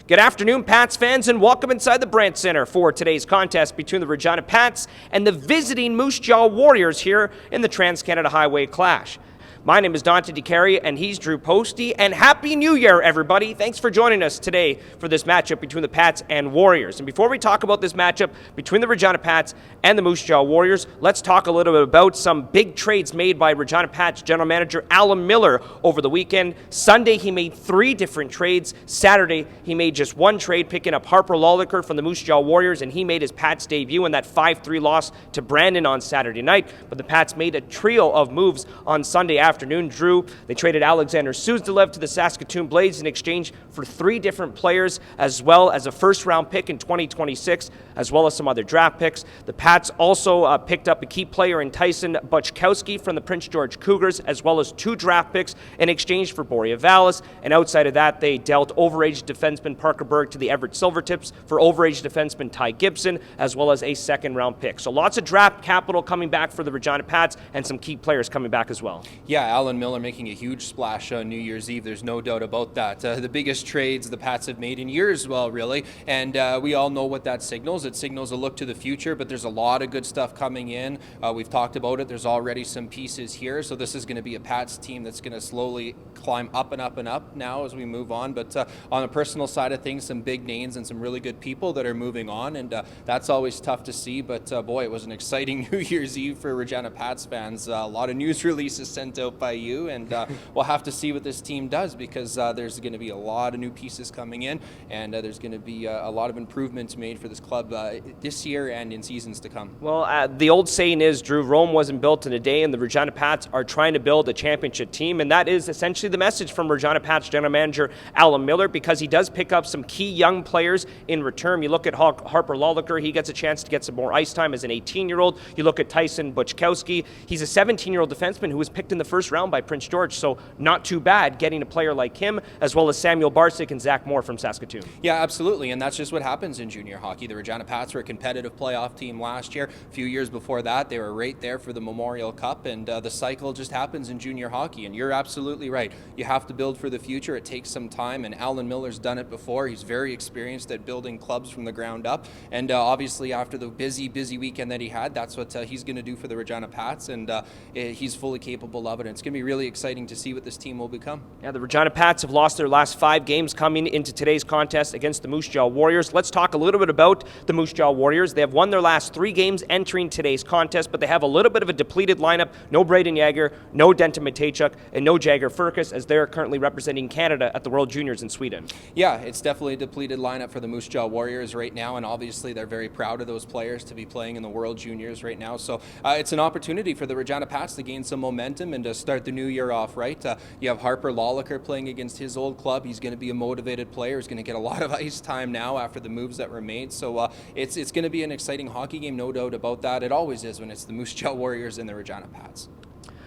Good afternoon, Pats fans, and welcome inside the Brandt Center for today's contest between the Regina Pats and the visiting Moose Jaw Warriors here in the Trans-Canada Highway Clash. My name is Dante DeCarry, and he's Drew Posty, and Happy New Year, everybody! Thanks for joining us today for this matchup between the Pats and Warriors. And before we talk about this matchup between the Regina Pats and the Moose Jaw Warriors, let's talk a little bit about some big trades made by Regina Pats general manager Alan Miller over the weekend. Sunday, he made 3 different trades. Saturday, he made just 1 trade, picking up Harper Lolliker from the Moose Jaw Warriors, and he made his Pats debut in that 5-3 loss to Brandon on Saturday night. But the Pats made a trio of moves on Sunday afternoon. Drew, they traded Alexander Suzdalev to the Saskatoon Blades in exchange for 3 different players, as well as a first-round pick in 2026, as well as some other draft picks. The Pats also picked up a key player in Tyson Buchkowski from the Prince George Cougars, as well as 2 draft picks in exchange for Boria Vallis. And outside of that, they dealt overage defenseman Parker Berg to the Everett Silvertips for overage defenseman Ty Gibson, as well as a second-round pick. So lots of draft capital coming back for the Regina Pats, and some key players coming back as well. Yeah, Alan Miller making a huge splash on New Year's Eve. There's no doubt about that. The biggest trades the Pats have made in years, well, really. And we all know what that signals. It signals a look to the future, but there's a lot of good stuff coming in. We've talked about it. There's already some pieces here. So this is going to be a Pats team that's going to slowly climb up and up and up now as we move on. But on a personal side of things, some big names and some really good people that are moving on. And that's always tough to see. But boy, it was an exciting New Year's Eve for Regina Pats fans. A lot of news releases sent out by you, and we'll have to see what this team does, because there's going to be a lot of new pieces coming in, and there's going to be a lot of improvements made for this club this year and in seasons to come. Well, the old saying is, Drew, Rome wasn't built in a day, and the Regina Pats are trying to build a championship team, and that is essentially the message from Regina Pats general manager Alan Miller, because he does pick up some key young players in return. You look at Harper Lolliker, he gets a chance to get some more ice time as an 18-year-old. You look at Tyson Buchkowski, he's a 17-year-old defenseman who was picked in the first round by Prince George, so not too bad getting a player like him, as well as Samuel Barsick and Zach Moore from Saskatoon. Yeah, absolutely, and that's just what happens in junior hockey. The Regina Pats were a competitive playoff team last year. A few years before that, they were right there for the Memorial Cup, and the cycle just happens in junior hockey, and you're absolutely right. You have to build for the future. It takes some time, and Alan Miller's done it before. He's very experienced at building clubs from the ground up, and obviously after the busy weekend that he had, that's what he's going to do for the Regina Pats, and he's fully capable of it, and it's going to be really exciting to see what this team will become. Yeah, the Regina Pats have lost their last 5 games coming into today's contest against the Moose Jaw Warriors. Let's talk a little bit about the Moose Jaw Warriors. They have won their last 3 games entering today's contest, but they have a little bit of a depleted lineup. No Braden Yager, no Denton Matejchuk, and no Jagger Furcus, as they're currently representing Canada at the World Juniors in Sweden. Yeah, it's definitely a depleted lineup for the Moose Jaw Warriors right now, and obviously they're very proud of those players to be playing in the World Juniors right now. So it's an opportunity for the Regina Pats to gain some momentum and to start the new year off right. You have Harper Lolliker playing against his old club. He's going to be a motivated player. He's going to get a lot of ice time now after the moves that were made. So it's going to be an exciting hockey game, no doubt about that. It always is when it's the Moose Jaw Warriors and the Regina Pats.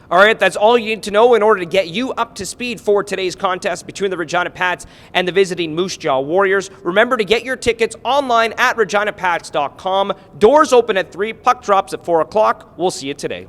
All right, that's all you need to know in order to get you up to speed for today's contest between the Regina Pats and the visiting Moose Jaw Warriors. Remember to get your tickets online at reginapats.com. Doors open at 3, puck drops at 4 o'clock. We'll see you today.